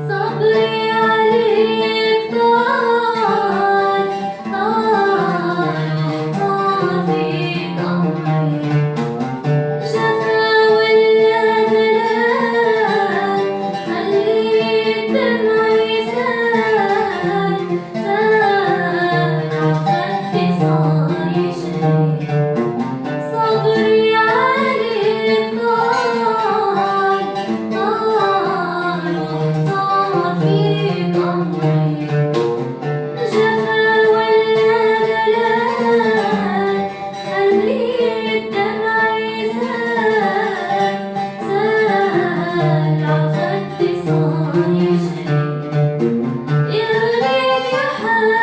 صبري عليك طال طال طال فيك أمري جفا ولا بلاد خليت دمعي سال سال عخدي صار يجري صبري عليك طال طال طال فيك أمري جفا ولا بلاد خليت دمعي سال سال عخدي صار يجري يا ليل يا حال